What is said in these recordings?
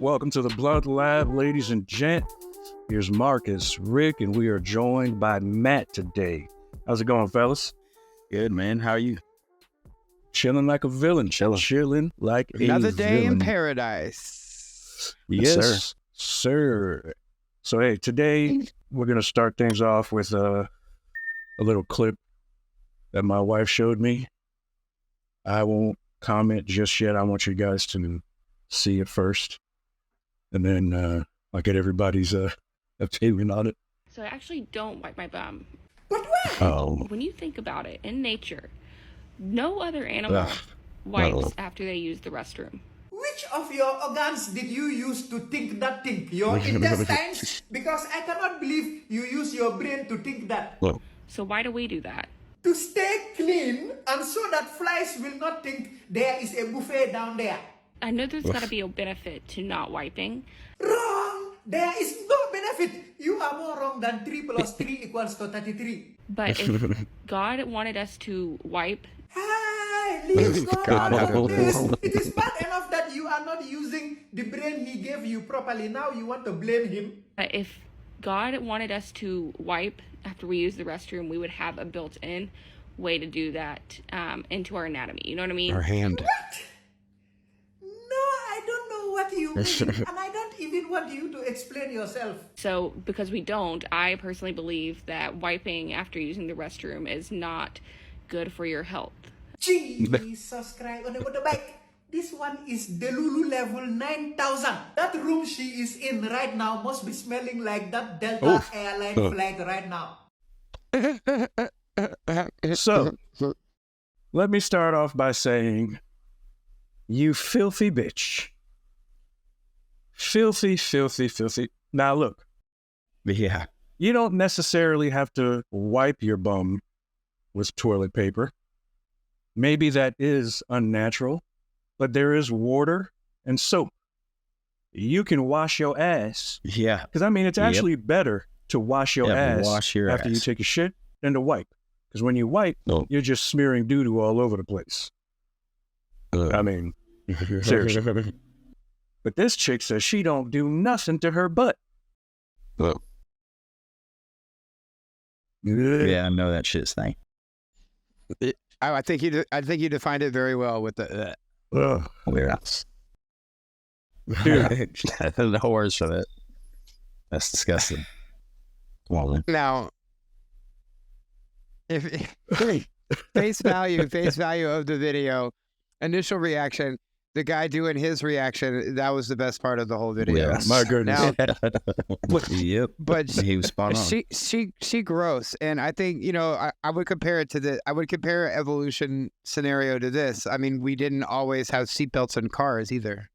Welcome to the Blood Lab, ladies and gent. Here's Marcus, Rick, and we are joined by Matt today. How's it going, fellas? Good, man. How are you? Chilling like a villain. Chilling like Another a day villain. in paradise. Yes, sir. So, hey, today we're going to start things off with a little clip that my wife showed me. I won't comment just yet. I want you guys to see it first. And then I'll get everybody's opinion on it. So I actually don't wipe my bum. But why? Oh. When you think about it, in nature, no other animal wipes after they use the restroom. Which of your organs did you use to think that thing? Your intestines? Because I cannot believe you use your brain to think that. So why do we do that? To stay clean and so that flies will not think there is a buffet down there. I know there's got to be a benefit to not wiping. Wrong! There is no benefit. You are more wrong than 3 plus 3 equals to 33. But if God wanted us to wipe... Hi, leave God out of this. It is bad enough that you are not using the brain he gave you properly. Now you want to blame him. But if God wanted us to wipe after we use the restroom, we would have a built-in way to do that into our anatomy. You know what I mean? Our hand. What? No, I don't know what you mean. And I don't even want you to explain yourself. So because we don't, I personally believe that wiping after using the restroom is not good for your health. Jesus Christ. On the back. This one is Delulu level 9000. That room she is in right now must be smelling like that Delta airline flag right now. So, let me start off by saying, you filthy bitch. Filthy, filthy, filthy. Now look. Yeah. You don't necessarily have to wipe your bum with toilet paper. Maybe that is unnatural, but there is water and soap. You can wash your ass. Yeah. Because, I mean, it's actually better to wash your ass after you take a shit than to wipe. Because when you wipe, you're just smearing doo-doo all over the place. I mean, seriously. But this chick says she don't do nothing to her butt. Yeah, I know that shit's thing. I think you defined it very well with the. Weird ass. Dude. The horrors of it. That's disgusting. Come on, man. Now, if face value of the video, initial reaction, the guy doing his reaction, that was the best part of the whole video. Yes. My goodness. Now, Yep. but He was spot on. she gross, and I think I would compare it to I would compare evolution scenario to this. I mean, we didn't always have seatbelts in cars either.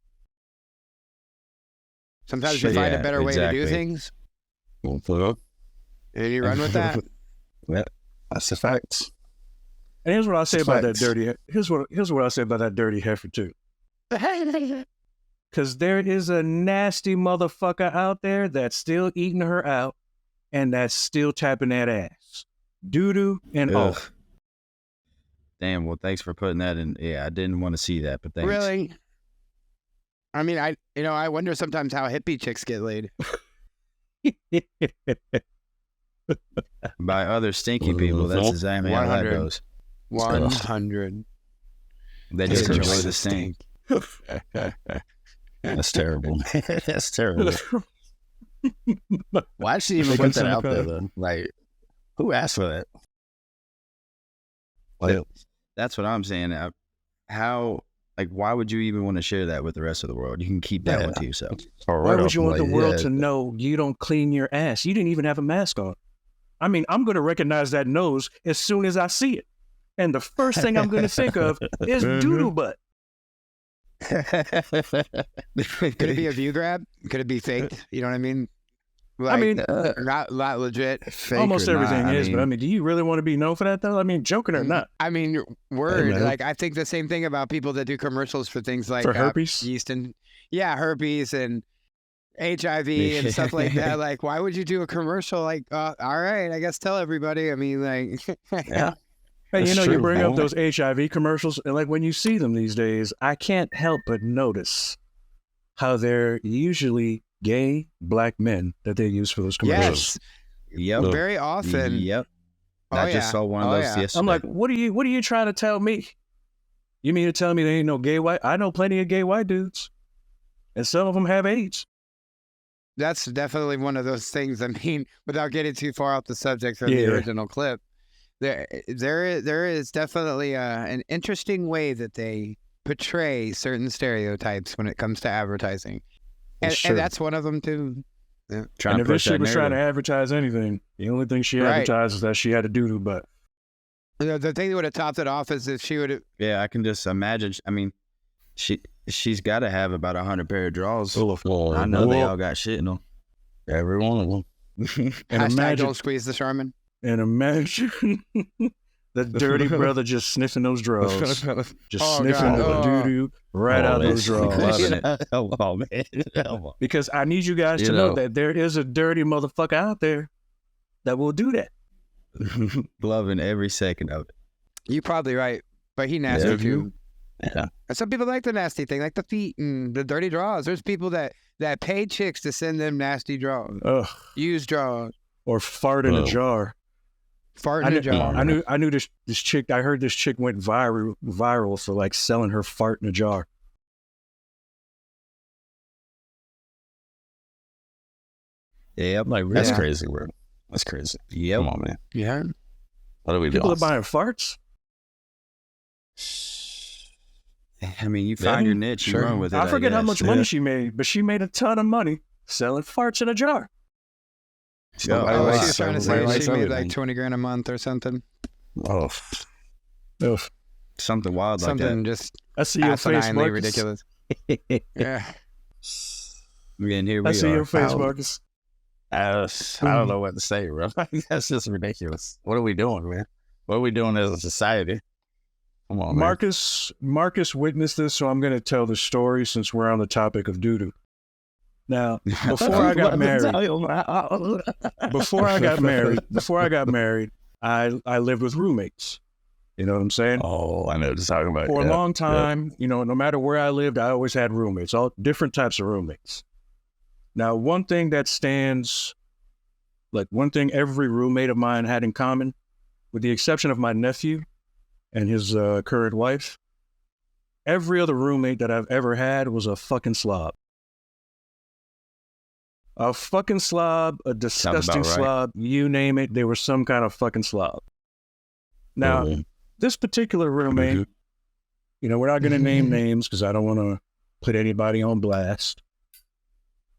Sometimes you find a better way to do things, and you run with that. Yeah, that's a fact. And here's what I'll say about that dirty. Here's what I'll say about that dirty heifer too. Because there is a nasty motherfucker out there that's still eating her out, and that's still tapping that ass, doo-doo and all. Damn. Well, thanks for putting that in. Yeah, I didn't want to see that, but thanks. Really? I mean, I wonder sometimes how hippie chicks get laid. By other stinky people. That's exactly how that goes. 100. They just enjoy the stink. That's terrible. That's terrible. Why'd she even put that out there, though? Like, who asked for that? Like, that's what I'm saying. Why would you even want to share that with the rest of the world? You can keep that one to yourself. Why would you want the world to know you don't clean your ass? You didn't even have a mask on. I mean, I'm going to recognize that nose as soon as I see it. And the first thing I'm going to think of is doo-doo butt. Could it be a view grab? Could it be faked? You know what I mean? Like, I mean, not legit. Fake almost everything is, but I mean, mean, do you really want to be known for that, though? I mean, joking or not. I mean, like, I think the same thing about people that do commercials for things like for herpes, yeast and herpes and HIV and stuff like that. Like, why would you do a commercial? Like, all right, I guess tell everybody. I mean, like, yeah. Hey, you bring up those HIV commercials, and like when you see them these days, I can't help but notice how they're usually gay black men that they use for those commercials. Yes. Yep. Very often. Yep. Oh, I just yeah. saw one of Oh, those yeah. yesterday. I'm like, what are you trying to tell me? You mean to tell me there ain't no gay white? I know plenty of gay white dudes, and some of them have AIDS. That's definitely one of those things. I mean, without getting too far off the subject from the Yeah. original clip, there is definitely an interesting way that they portray certain stereotypes when it comes to advertising, and Sure. that's one of them too. trying And to if this push chick that was trying to narrative. advertise anything, the only thing she Right. advertised is that she had a doo-doo butt. The thing that would have topped it off is if she would have. Yeah, I can just imagine. I mean, she's got to have about 100 pair of drawers. I know they all got shit in them. Every one of them. And Hashtag imagine, don't squeeze the Charmin. and imagine the dirty brother just sniffing those drawers, just Oh, sniffing God. the Oh. doo-doo right out those drawers. Loving it. Oh, man. Because I need you guys You to know know. that there is a dirty motherfucker out there that will do that. Loving every second of it. You're probably right, but he nasty Yeah. too. Yeah. And some people like the nasty thing, like the feet and the dirty drawers. There's people that pay chicks to send them nasty drawers, Ugh. used drawers, Or fart in a Oh. jar. fart I in knew, a jar. I knew this chick. I heard this chick went viral for like selling her fart in a jar. Yep. Like, that's Yeah. crazy, bro. That's crazy. Yep. Come on, man. Yeah. What are we People are doing? buying farts. I mean, you find your niche, you Sure. run with it. I forget how guess. much money she made, but she made a ton of money selling farts in a jar. Yeah, Oh, wow. she was trying to say Everybody she likes made like everything. 20 grand a month or something. Oh, Ugh. Something wild like Something that. just I see your face, asininely Marcus. ridiculous. Yeah. And here we I see are. your face, Wow. Marcus. I don't know what to say, bro. That's just ridiculous. What are we doing, man? What are we doing as a society? Come on, man. Marcus witnessed this, so I'm going to tell the story since we're on the topic of doo-doo. Now, before I got married, I lived with roommates. You know what I'm saying? Oh, I know what you're talking about. For a Yeah, long time, you know, no matter where I lived, I always had roommates, all different types of roommates. Now, one thing every roommate of mine had in common, with the exception of my nephew and his current wife, every other roommate that I've ever had was a fucking slob. A fucking slob, a disgusting about right. slob, you name it, they were some kind of fucking slob. Now, Mhm. this particular roommate, you know, we're not going to name names because I don't want to put anybody on blast.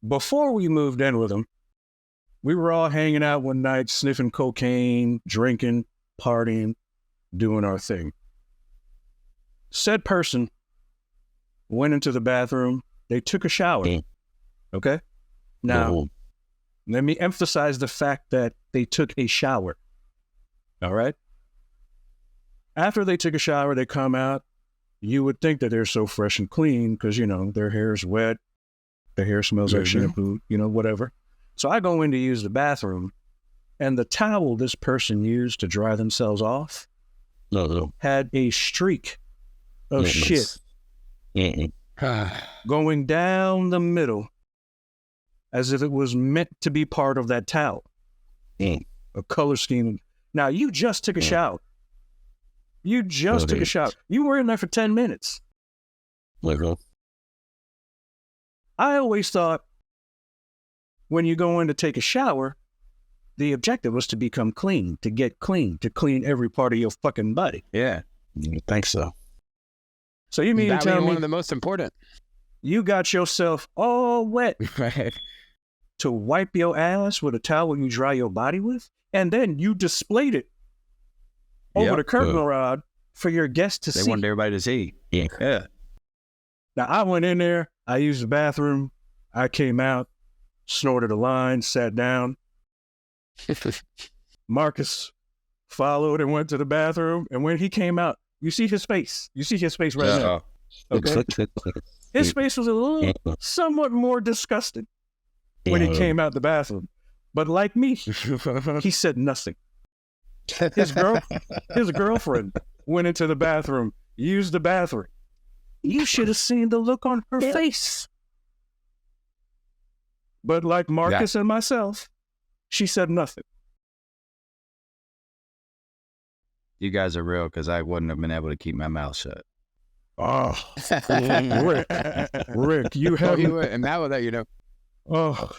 Before we moved in with him, we were all hanging out one night, sniffing cocaine, drinking, partying, doing our thing. Said person went into the bathroom. They took a shower. Mm. Okay? Now, Mhm. let me emphasize the fact that they took a shower. All right? After they took a shower, they come out. You would think that they're so fresh and clean because, you know, their hair is wet. Their hair smells like shampoo, you know, whatever. So I go in to use the bathroom, and the towel this person used to dry themselves off No. had a streak of shit Mm-mm. going down the middle as if it was meant to be part of that towel. Mm. A color scheme. Now, you just took a shower. You just took a shower. You were in there for 10 minutes. Okay. I always thought when you go in to take a shower, the objective was to become clean, to get clean, to clean every part of your fucking body. Yeah. I think so. So you mean to That tell being me one of the most important. you got yourself all wet Right. to wipe your ass with a towel you dry your body with, and then you displayed it over Yep. the curtain rod for your guests to They see. wanted everybody to see. Yeah. Yeah. Now, I went in there, I used the bathroom, I came out, snorted a line, sat down. Marcus followed and went to the bathroom, and when he came out, you see his face. You see his face right now. Okay? His face was a little, somewhat more disgusting when he came out the bathroom. But like me, he said nothing. His girlfriend went into the bathroom, used the bathroom. You should have seen the look on her face. But like Marcus and myself, she said nothing. You guys are real because I wouldn't have been able to keep my mouth shut. Oh, Rick, you have and now that you know. Oh,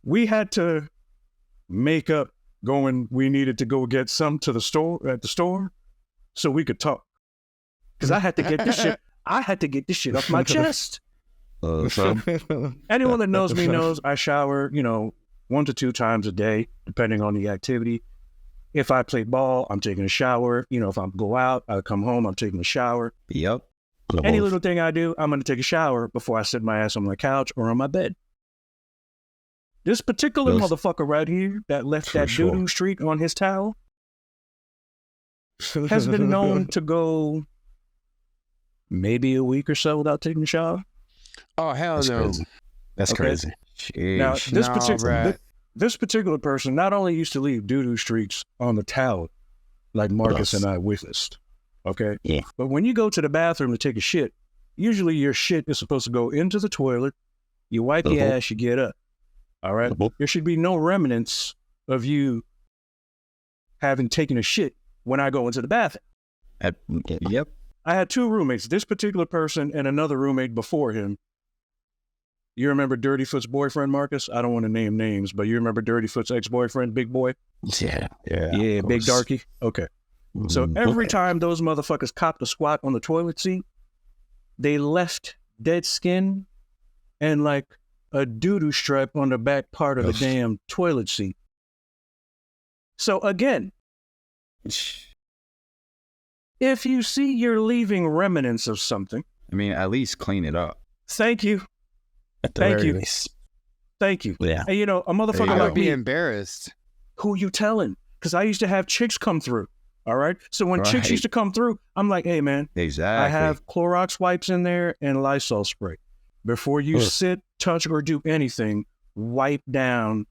we had to make up going. We needed to go get some to the store at the store, so we could talk. Because I had to get this shit. I had to get this shit off my chest. Anyone that knows me knows I shower, 1 to 2 times a day, depending on the activity. If I play ball, I'm taking a shower. If I go out, I come home, I'm taking a shower. Yep. Any little thing I do, I'm going to take a shower before I sit my ass on my couch or on my bed. This particular motherfucker right here that left that doo-doo streak on his towel has been known to go maybe a week or so without taking a shower. Oh, hell That's no. crazy. That's crazy. Now, this particular person not only used to leave doo-doo streaks on the towel, like Marcus and I witnessed, okay? Yeah. But when you go to the bathroom to take a shit, usually your shit is supposed to go into the toilet, you wipe your ass, you get up, all right? There should be no remnants of you having taken a shit when I go into the bathroom. Yep. I had 2 roommates, this particular person and another roommate before him. You remember Dirty Foot's boyfriend, Marcus? I don't want to name names, but you remember Dirty Foot's ex-boyfriend, Big Boy? Yeah. Big Darky? Okay. So every time those motherfuckers copped a squat on the toilet seat, they left dead skin and like a doo-doo stripe on the back part of the damn toilet seat. So again, if you see you're leaving remnants of something, I mean, at least clean it up. thank you. At the Thank very you. least. Thank you. Yeah. And a motherfucker I like would be me, embarrassed. who you telling? Because I used to have chicks come through. All right. So when chicks used to come through, I'm like, hey man, Exactly. I have Clorox wipes in there and Lysol spray. Before you sit, touch, or do anything, wipe down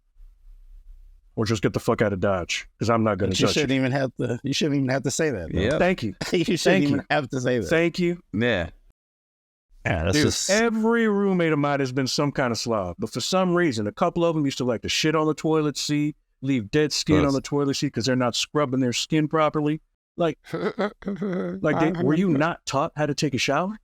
or just get the fuck out of Dodge. Because I'm not going to You touch shouldn't you. even have to. You shouldn't even have to say that. Yeah. Thank you. You shouldn't even have to say that. Thank you. Yeah. Yeah, that's Dude, just every roommate of mine has been some kind of slob. But for some reason, a couple of them used to like to shit on the toilet seat, leave dead skin on the toilet seat because they're not scrubbing their skin properly. Like were you not taught how to take a shower?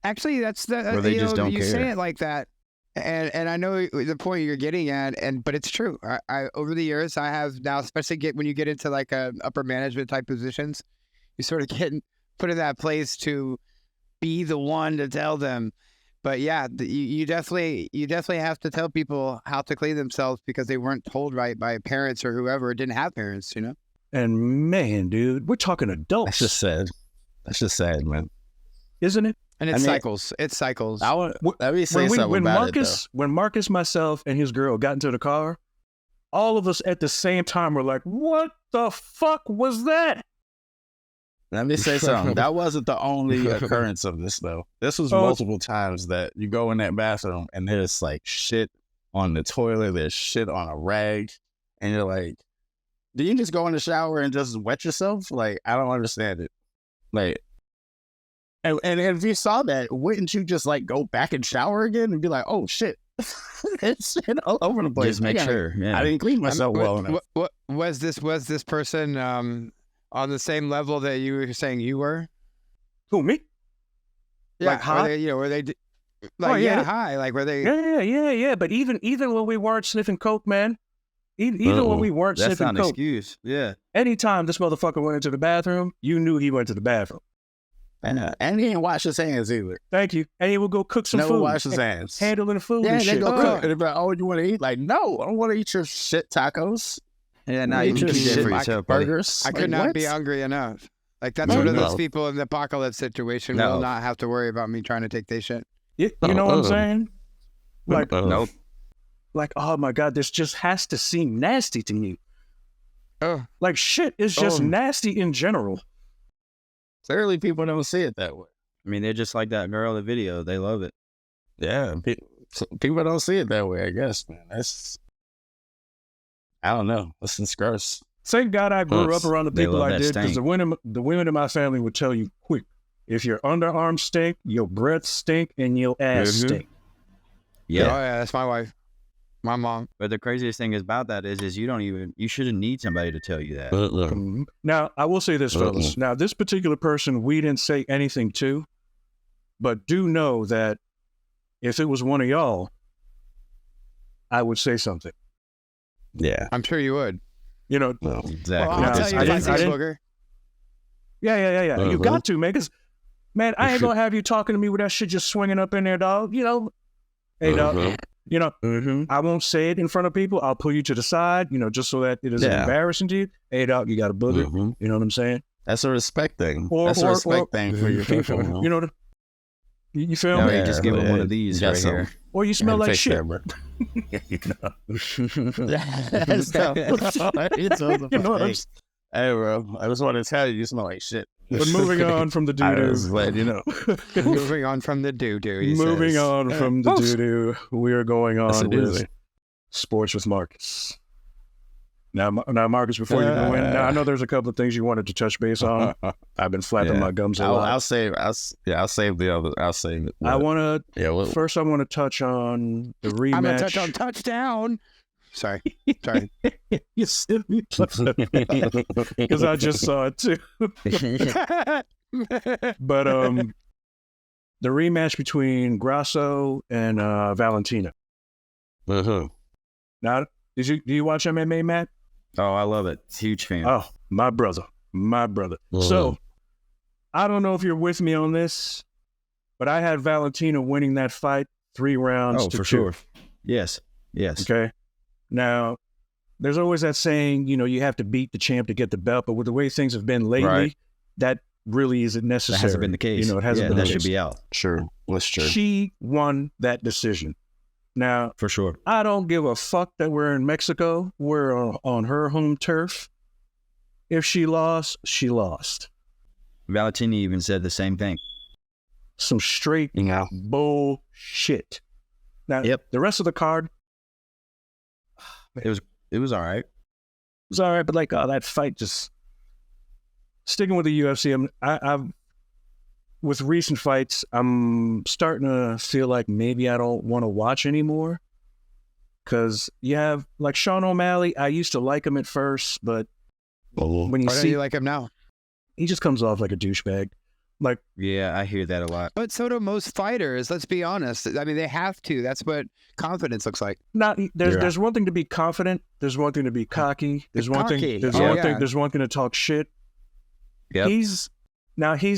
Actually, that's the Or they just don't you care. say it like that, and I know the point you're getting at, but it's true. I over the years I have now, especially when you get into like upper management type positions, you sort of get put in that place to be the one to tell them. But yeah, you definitely have to tell people how to clean themselves because they weren't told right by parents or whoever didn't have parents, And man, dude, we're talking adults. That's just sad. That's just sad, man. Isn't it? And it cycles. It cycles. Let me say something about it, when Marcus, myself, and his girl got into the car, all of us at the same time were like, what the fuck was that? Let me say something. That wasn't the only occurrence of this, though. This was multiple times that you go in that bathroom and there's like shit on the toilet, there's shit on a rag, and you're like, do you just go in the shower and just wet yourself? Like, I don't understand it. Like, and if you saw that, wouldn't you just like go back and shower again and be like, oh shit, it's shit all over the place. Just make sure. Yeah. I didn't clean myself well enough. What was this person on the same level that you were saying you were? Who, me? Yeah, like high? Were they like high? Like were they? Yeah. But even when we weren't sniffing coke, man, even when we weren't That's sniffing not an coke, excuse. Yeah. anytime this motherfucker went into the bathroom, you knew he went to the bathroom. And he didn't wash his hands either. Thank you. And he would go cook some Never food. wash his hands. Handling food Yeah, and they shit. go cook. And they'd be like, oh, you want to eat? Like, no, I don't want to eat your shit tacos. Yeah, now Eat you your can shit for yourself, buddy. burgers. I could Like, not what? be hungry enough. Like that's No, one of no. those people in the apocalypse situation will not have to worry about me trying to take their shit. You know what I'm saying? Like, Nope. like, oh my God, this just has to seem nasty to you. Oh, Like shit is just nasty in general. Clearly, people don't see it that way. I mean, they're just like that girl in the video. They love it. Yeah, people don't see it that way, I guess, man. I don't know. This is gross. Thank God I grew up around the They people love I that did, because stank. the women in my family would tell you quick, If your underarms stink, your breath stink, and your ass stink. Yeah. Oh, yeah, that's my wife. My mom. But the craziest thing about that is you shouldn't need somebody to tell you that. Now, I will say this, fellas. Now, this particular person, we didn't say anything to, but do know that if it was one of y'all, I would say something. Yeah. I'm sure you would. You know. Exactly. Well, I'll tell you if I see a booger. Yeah. You got to, man. Because, man, I ain't going to have you talking to me with that shit just swinging up in there, dog. You know. Hey, dog. You know, I won't say it in front of people. I'll pull you to the side, you know, just so that it isn't embarrassing to you. Hey, dog, you got a booger. You know what I'm saying? That's a respect thing. That's a respect thing for your people. You know, you feel me? Yeah, you just give them one of these right here. Or you smell like shit. You know what I'm saying? Hey, bro, I just want to tell you smell like shit. But moving on from the doo-doo. Glad you know. Moving on from the doo-doo, Moving on from the doo-doo, we are going on with Sports with Marcus. Now, Marcus, before you go in, now I know there's a couple of things you wanted to touch base on. I've been flapping my gums a lot. I'll save the other. I'll save it. I want to, first I want to touch on the rematch. I'm going to touch on touchdown. Sorry. You silly. Because I just saw it too. But the rematch between Grasso and Valentina. Now, do you watch MMA, Matt? Oh, I love it. Huge fan. Oh, my brother. So, I don't know if you're with me on this, but I had Valentina winning that fight 3 rounds to 2. Oh, for sure. Yes. Okay. Now, there's always that saying, you know, you have to beat the champ to get the belt, but with the way things have been lately, that really isn't necessary. That hasn't been the case. You know, it hasn't been the case. That should be out. Sure. That's true. She won that decision. Now, for sure. I don't give a fuck that we're in Mexico. We're on her home turf. If she lost, she lost. Valentina even said the same thing. Some straight bullshit. Now, the rest of the card, it was all right. It was all right, but like that fight, just sticking with the UFC. I've with recent fights, I'm starting to feel like maybe I don't want to watch anymore. Because you have like Sean O'Malley. I used to like him at first, but when you see, you like him now? He just comes off like a douchebag. Like, yeah, I hear that a lot. But so do most fighters. Let's be honest. I mean, they have to. That's what confidence looks like. There's one thing to be confident. There's one thing to be cocky. There's one thing to talk shit. Yep. He's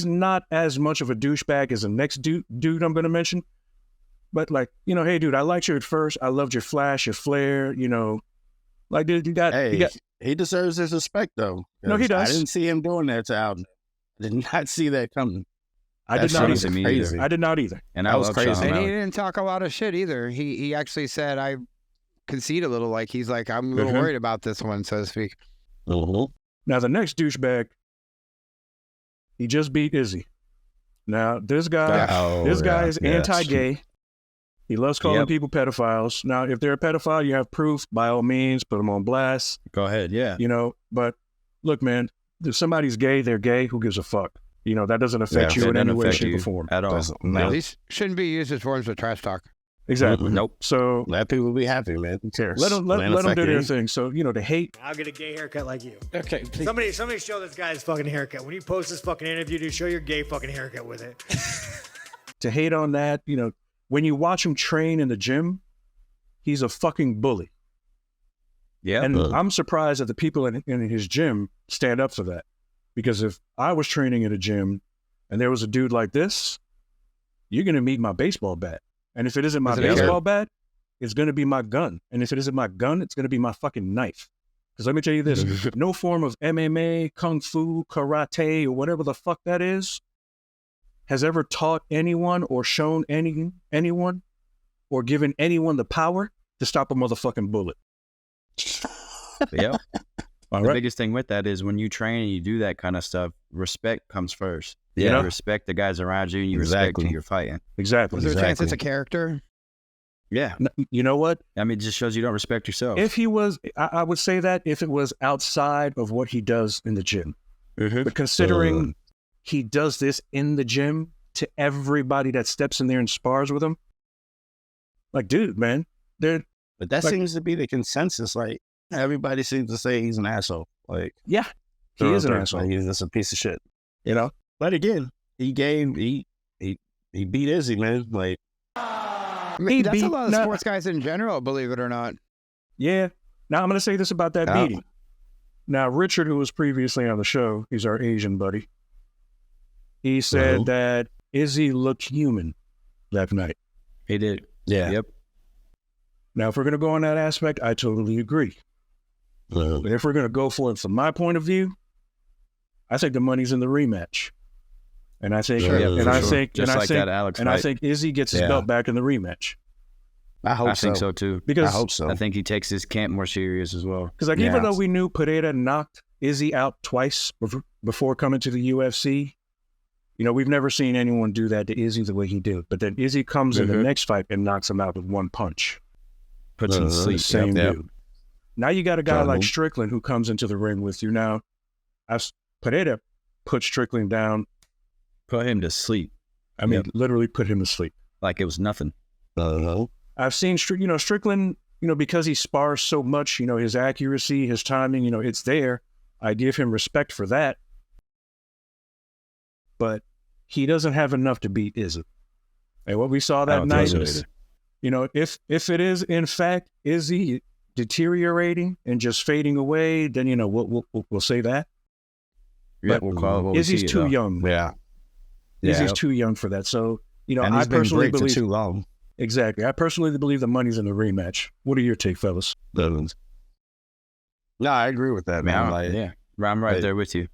not as much of a douchebag as the next dude I'm going to mention. But like, you know, hey, dude, I liked you at first. I loved your flash, your flair. You know, like, dude, he deserves his respect though. No, he does. I didn't see him doing that to Alden. I did not see that coming. I did not either. And I was crazy. And he didn't talk a lot of shit either. He actually said, I concede a little. Like, he's like, I'm a little worried about this one, so to speak. Now, the next douchebag, he just beat Izzy. Now, this guy is anti-gay. He loves calling people pedophiles. Now, if they're a pedophile, you have proof, by all means, put them on blast. Go ahead, yeah. You know, but look, man, if somebody's gay, they're gay. Who gives a fuck? You know, that doesn't affect you in any way, shape, or form. At all. No. These shouldn't be used as forms of trash talk. Exactly. Nope. So let people be happy, man. Who cares? Let them do their thing. So, you know, to hate. I'll get a gay haircut like you. Okay. Please. Somebody show this guy his fucking haircut. When you post this fucking interview, dude, show your gay fucking haircut with it. To hate on that, you know, when you watch him train in the gym, he's a fucking bully. Yeah. And I'm surprised that the people in his gym stand up for that. Because if I was training in a gym and there was a dude like this, you're going to meet my baseball bat. And if it isn't my baseball bat, it's going to be my gun. And if it isn't my gun, it's going to be my fucking knife. Because let me tell you this, no form of MMA, Kung Fu, Karate, or whatever the fuck that is, has ever taught anyone or shown anyone or given anyone the power to stop a motherfucking bullet. Yeah. All the right. biggest thing with that is when you train and you do that kind of stuff, respect comes first. Yeah. You respect the guys around you and you respect who you're fighting. Exactly. Is there a chance it's a character? Yeah. You know what? I mean, it just shows you don't respect yourself. If he was, I would say that if it was outside of what he does in the gym. But considering he does this in the gym to everybody that steps in there and spars with him. Like, dude, man, But that like, seems to be the consensus. Like, everybody seems to say he's an asshole. Like, yeah, he is an asshole. Like, he's just a piece of shit. You know? But again, he beat Izzy, man. Like, I mean, that's a lot of sports guys in general, believe it or not. Yeah. Now, I'm going to say this about that beating. Now, Richard, who was previously on the show, he's our Asian buddy. He said that Izzy looked human that night. He did. yeah. Yep. Now, if we're going to go on that aspect, I totally agree. But if we're going to go for it from my point of view, I think the money's in the rematch. And I think, I think Izzy gets his belt back in the rematch. I think so too. Because I hope so. I think he takes his camp more serious as well. Because like even though we knew Pereira knocked Izzy out twice before coming to the UFC, you know, we've never seen anyone do that to Izzy the way he did. But then Izzy comes in the next fight and knocks him out with one punch. Puts him to sleep. Same dude. Now you got a guy like Strickland who comes into the ring with you. Now, Pereira put Strickland down. Put him to sleep. I mean, literally put him to sleep. Like it was nothing. I've seen, Strickland, because he spars so much, his accuracy, his timing, it's there. I give him respect for that. But he doesn't have enough to beat Izzy. And what we saw that night is, if it is, in fact, Izzy deteriorating and just fading away, then, we'll say that. Yeah, we'll call it what Izzy's we see, too young. Yeah. Izzy's too young for that. So, and I he's been personally great believe for too long. Exactly. I personally believe the money's in the rematch. What are your take, fellas? No, I agree with that, man. I'm right there with you.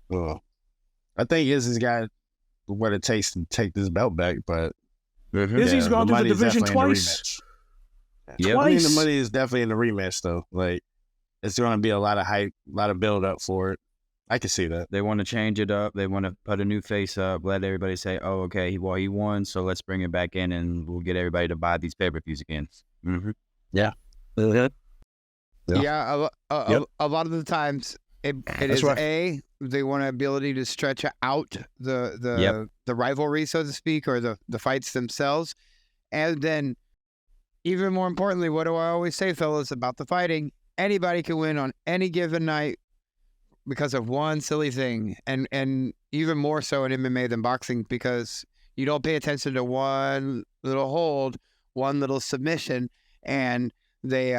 I think Izzy's got what it takes to take this belt back, but Izzy's gone through the division twice. Yeah, I mean, the money is definitely in the rematch, though. Like, it's going to be a lot of hype, a lot of build up for it. I can see that. They want to change it up. They want to put a new face up, let everybody say, oh, okay, he won, so let's bring it back in and we'll get everybody to buy these pay-per-views again. Yeah. Yeah, a lot of the times it is right. They want an ability to stretch out the rivalry, so to speak, or the fights themselves. And then, even more importantly, what do I always say, fellas, about the fighting? Anybody can win on any given night because of one silly thing, and even more so in MMA than boxing, because you don't pay attention to one little hold, one little submission, and they,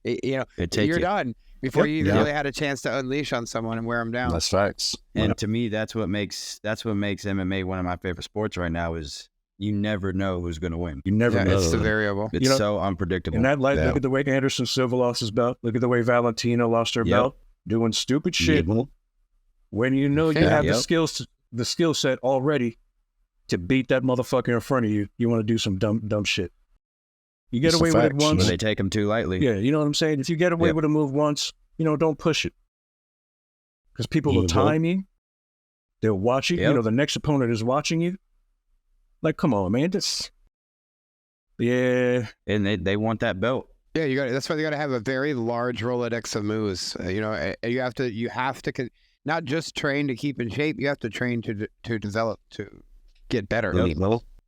you're done before you even really had a chance to unleash on someone and wear them down. That's facts. And to me, that's what makes MMA one of my favorite sports right now. Is you never know who's going to win. You never know. It's the variable. It's so unpredictable. In that light, look at the way Anderson Silva lost his belt. Look at the way Valentina lost her belt. Doing stupid shit when you know you have the skill set already to beat that motherfucker in front of you. You want to do some dumb shit. You get away with it once. But they take them too lightly. Yeah, you know what I'm saying? If you get away with a move once, don't push it. Because people will time you. They'll watch you. The next opponent is watching you. Like, come on, man. And they want that belt. Yeah, that's why you got to have a very large Rolodex of moves. You have to not just train to keep in shape. You have to train to develop, to get better.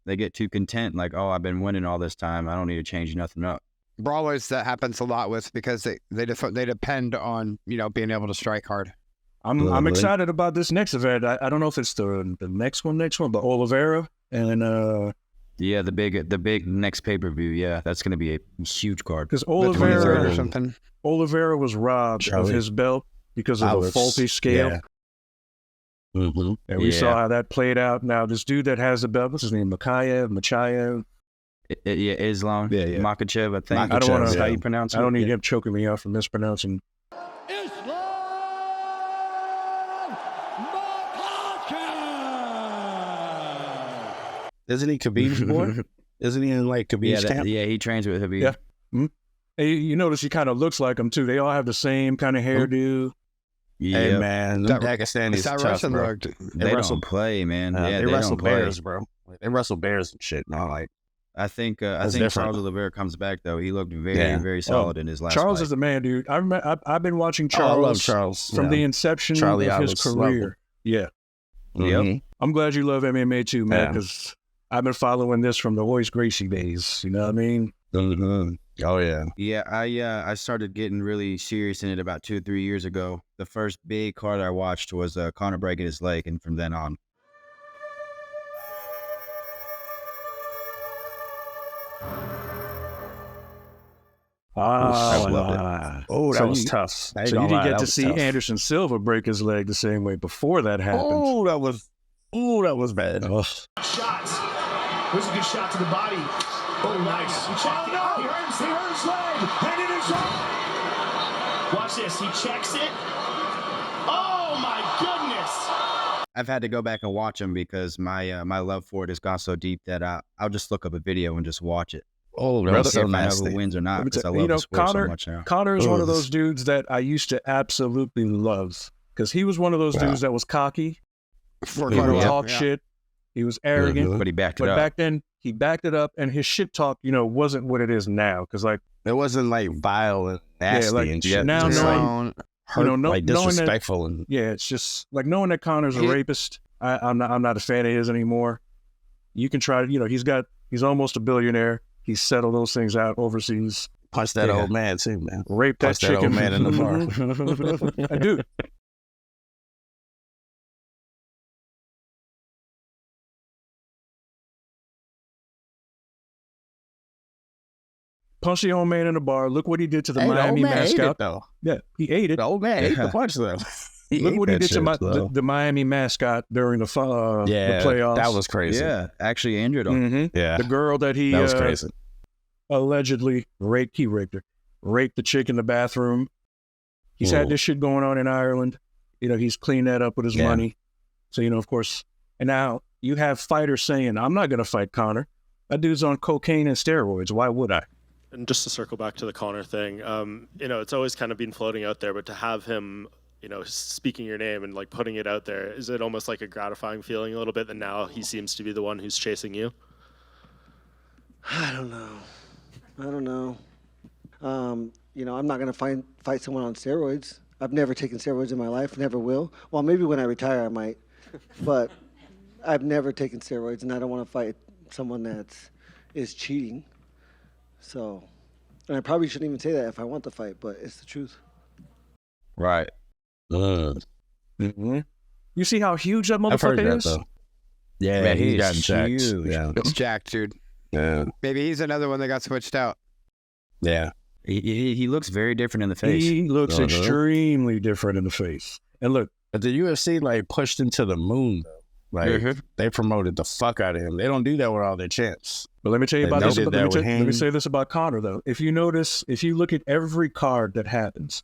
They get too content, like, oh, I've been winning all this time. I don't need to change nothing up. Brawlers, that happens a lot with, because they depend on being able to strike hard. I'm excited about this next event. I don't know if it's the next one, but Oliveira and the big next pay-per-view. Yeah, that's going to be a huge card. Because Oliveira was robbed of his belt because of a faulty scale. Yeah. And we saw how that played out. Now, this dude that has the belt, what's his name? Makhachev? Islam. Makhachev, I think. I don't want to. How you pronounce it? I don't need him choking me out for mispronouncing. Isn't he Khabib's boy? Isn't he in Khabib's camp? Yeah, he trains with Khabib. Yeah. Mm-hmm. Hey, you notice he kind of looks like him too. They all have the same kind of hairdo. Yeah, hey, man, them Pakistanis tough, Russian bro. They don't play, man. They wrestle don't play. bears, bro. They wrestle bears and shit. I think Charles Oliveira comes back though. He looked very, very solid in his last Charles fight. is the man, dude. I've been watching Charles, I love Charles from the inception of his career. Yeah. Yep. I'm glad you love MMA too, man, because I've been following this from the Royce Gracie days. You know what I mean? Oh, yeah. Yeah, I started getting really serious in it about 2 or 3 years ago. The first big card I watched was Conor breaking his leg, and from then on. Oh, loved it. That was tough. So you didn't get to see Anderson Silva break his leg the same way before that happened. That was bad. Oh. Shots. There's a good shot to the body. Oh, nice. He hurts his leg. And it is on. Watch this. He checks it. Oh, my goodness. I've had to go back and watch them because my love for it has gone so deep that I'll just look up a video and just watch it. Oh, that's so I know nasty. who wins or not, because I love the sport so much now. Connor is one of those dudes that I used to absolutely love, because he was one of those dudes that was cocky, he would talk shit, he was arrogant, but he backed it up. But back then, he backed it up, and his shit talk, wasn't what it is now, because like it wasn't like vile and nasty and shit. Now knowing, like disrespectful and it's just like knowing that Connor's a rapist. I'm not a fan of his anymore. You can try to, he's almost a billionaire. He settled those things out overseas. Punch that old man too, man. Rape that chicken. Old man in the bar. I do. Punch the old man in the bar. Look what he did to the Miami mascot. Yeah, he ate it. The old man ate the punch though. Look what he did to the Miami mascot during the playoffs. That was crazy. Yeah, actually injured him. Mm-hmm. Yeah, the girl that that was crazy. Allegedly raped her. Raped the chick in the bathroom. He's had this shit going on in Ireland. He's cleaned that up with his money. So, of course, and now you have fighters saying, I'm not going to fight Conor. That dude's on cocaine and steroids. Why would I? And just to circle back to the Conor thing, it's always kind of been floating out there, but to have him, speaking your name and like putting it out there, is it almost like a gratifying feeling a little bit that now he seems to be the one who's chasing you? I don't know. I'm not going to fight someone on steroids. I've never taken steroids in my life, never will. Well, maybe when I retire I might, but I've never taken steroids, and I don't want to fight someone that is cheating. So, and I probably shouldn't even say that if I want to fight, but it's the truth. Right. Mm-hmm. You see how huge that motherfucker is? Yeah, man, he got huge. jacked. Yeah. It's jacked, dude. Yeah. Maybe he's another one that got switched out. Yeah. He looks very different in the face. He looks extremely different in the face. And look, but the UFC pushed him to the moon though. They promoted the fuck out of him. They don't do that with all their champs. But let me tell you about this. Let me say this about Conor though. If you notice, if you look at every card that happens,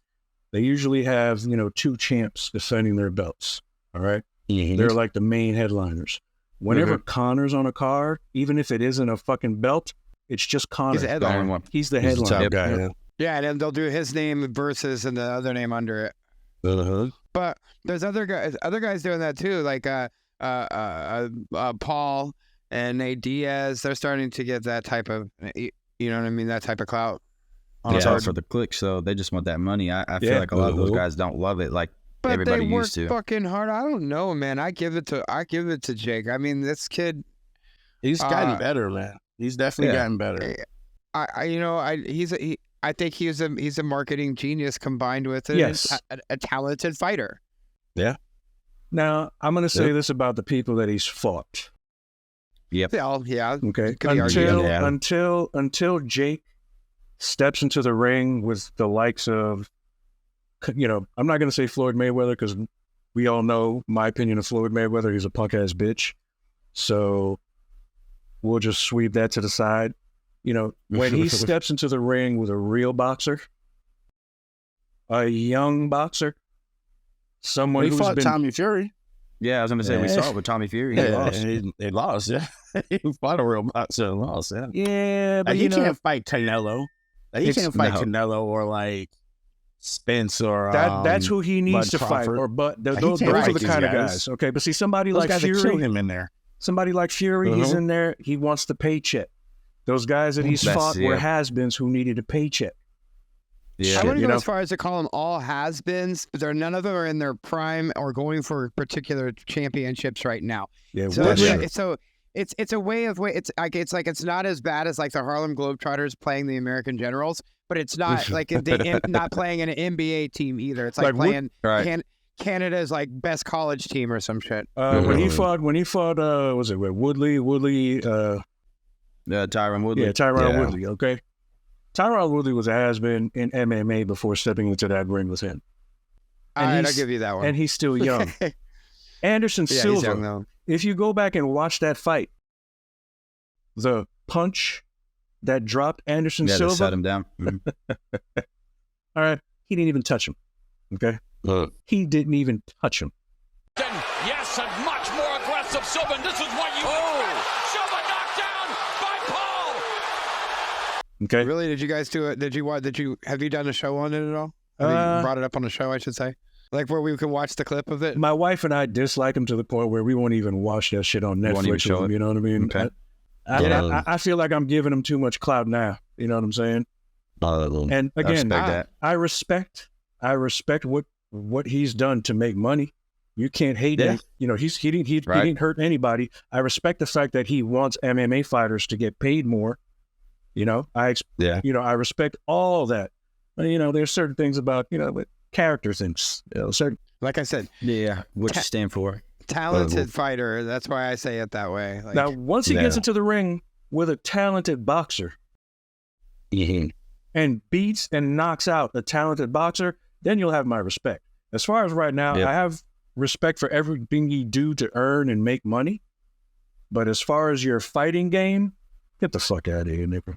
they usually have, 2 champs defending their belts. All right. Mm-hmm. They're like the main headliners. Whenever Conor's on a card, even if it isn't a fucking belt, it's just Conor. He's the headliner. He's the headliner. Guy, yeah, and then they'll do his name versus and the other name under it. But there's other guys doing that too, like Paul and Nate Diaz. They're starting to get that type of, that type of clout. It's all for the clicks, so they just want that money. I feel like a lot of those guys don't love it like everybody used to. But they work fucking hard. I don't know, man. I give it to Jake. I mean, this kid, he's gotten better, man. He's definitely gotten better. I think he's a marketing genius combined with a talented fighter. Yeah. Now I'm going to say this about the people that he's fought. Yep. Yeah. Okay. Until Jake steps into the ring with the likes of, I'm not going to say Floyd Mayweather, because we all know my opinion of Floyd Mayweather. He's a punk ass bitch. So we'll just sweep that to the side. When he steps into the ring with a real boxer, a young boxer, someone who's fought been Tommy Fury. Yeah, I was going to say, we saw it with Tommy Fury. He lost. He lost, yeah. He fought a real boxer and lost, yeah. Yeah, but he can't fight Canelo. He can't fight Canelo or Spence or that's who he needs to fight. Or those are the kind of guys. Okay, but see somebody those like guys Fury, kill him in there. Somebody like Fury, he's in there. He wants the paycheck. Those guys that he's fought were has-beens who needed a paycheck. Yeah. I wouldn't You go know? as far as to call them all has-beens, but none of them are in their prime or going for particular championships right now. Yeah, So Woodley, it's a way of it's not as bad as like the Harlem Globetrotters playing the American Generals, but it's not like not playing an NBA team either. It's like playing Canada's like best college team or some shit. when he fought, was it Woodley? Tyron Woodley. Yeah, Tyron Woodley. Okay, Tyron Woodley was a has-been in MMA before stepping into that ring with him. All right, I'll give you that one. And he's still young. Anderson he's Silva. young, though. If you go back and watch that fight, the punch that dropped Anderson Yeah, Silva. to set him down. All right, he didn't even touch him. Okay, he didn't even touch him. Yes, and much more aggressive Silva. And this is what you expect. Silva knocked down by Paul. Okay. Really? Did you guys do it? Have you done a show on it at all? Have you brought it up on the show, I should say? Like where we can watch the clip of it? My wife and I dislike him to the point where we won't even watch that shit on Netflix with him, you know what I mean? Okay. I feel like I'm giving him too much clout now. You know what I'm saying? And again, I respect what he's done to make money. You can't hate him. You know, he didn't hurt anybody. I respect the fact that he wants MMA fighters to get paid more. You know, I respect all that. But, you know, there's certain things about, character things. You know, certain. Like I said, what you stand for. Talented fighter. That's why I say it that way. Like, now, once he gets into the ring with a talented boxer and beats and knocks out a talented boxer, then you'll have my respect. As far as right now, I have respect for everything you do to earn and make money. But as far as your fighting game, get the fuck out of here, nigga.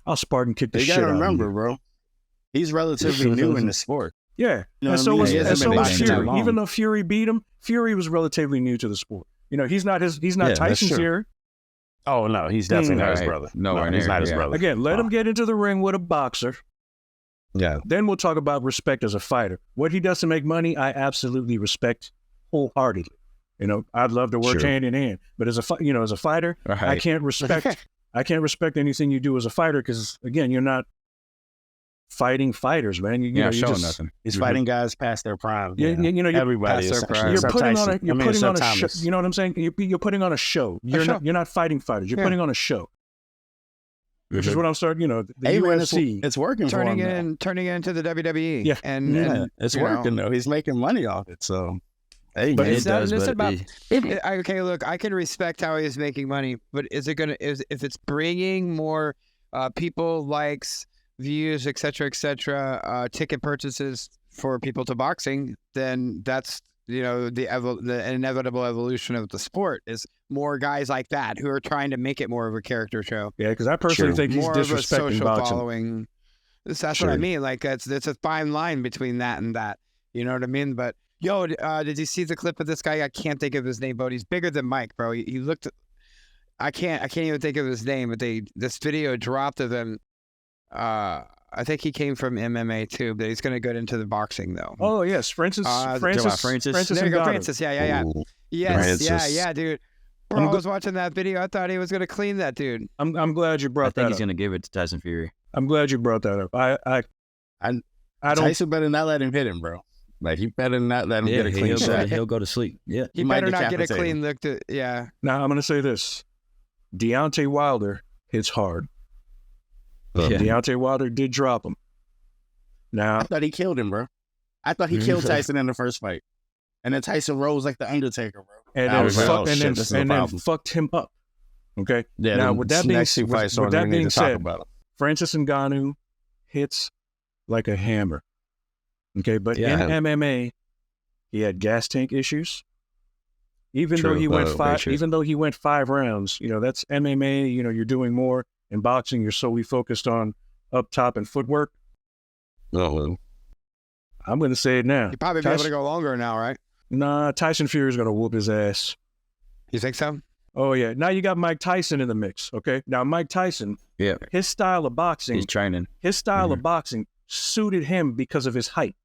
I'll Spartan kick the shit out of you. You gotta remember, bro. He's relatively new in the sport. Yeah, You know and so what I was, mean? and so was He hasn't been Fury. long. Even though Fury beat him, Fury was relatively new to the sport. You know, he's not Tyson's true. Fury. Oh no, he's definitely not his brother. Nowhere he's near, not his brother. Again, let him get into the ring with a boxer. Yeah. Then we'll talk about respect as a fighter. What he does to make money, I absolutely respect wholeheartedly. You know, I'd love to work hand in hand, but as a fighter, I can't respect anything you do as a fighter because again, you're not fighting fighters, man. You're showing just, nothing. He's fighting guys past their prime. Everybody past is. their prime. You're putting on a show. Thomas. You know what I'm saying? You're putting on a show. You're not fighting fighters. You're putting on a show. Which is what I'm starting. You know, the UFC. It's working for him. Turning it into the WWE. Yeah, and it's working though. He's making money off it. So, hey, but man. Okay, look, I can respect how he's making money, but if it's bringing more people, likes, views, etc., ticket purchases for people to boxing, then that's the inevitable evolution of the sport is more guys like that who are trying to make it more of a character show. Yeah, because I personally think he's more disrespecting of a social boxing. following. That's what I mean. Like it's a fine line between that and that. You know what I mean? But did you see the clip of this guy? I can't think of his name, but he's bigger than Mike, bro. He looked. I can't even think of his name, but this video dropped of him. I think he came from MMA too, but he's going to go into the boxing though. Oh yes, Francis. There you go, Francis. Yeah. Ooh, Yes, Francis. yeah, dude. Bro, I was watching that video. I thought he was going to clean that dude. I'm glad you brought I that think up. he's going to give it to Tyson Fury. I'm glad you brought that up. I don't. Tyson better not let him hit him, bro. Like he better not let him get a clean shot. He'll go to sleep. Yeah, He better not get a clean look. Yeah. Now I'm going to say this: Deontay Wilder hits hard. Deontay Wilder did drop him. Now I thought he killed him, bro. I thought he killed Tyson in the first fight, and then Tyson rose like the Undertaker, bro. And then fucked him up. Okay. Yeah. Now with that being said, about Francis Ngannou hits like a hammer. Okay, but in MMA, he had gas tank issues. Even though he went 5 rounds, that's MMA. You're doing more. In boxing, you're solely focused on up top and footwork. Oh, I'm going to say it now. He'd probably be able to go longer now, right? Nah, Tyson Fury is going to whoop his ass. You think so? Oh, yeah. Now you got Mike Tyson in the mix, okay? Now, Mike Tyson, his style of boxing. He's training. His style of boxing suited him because of his height.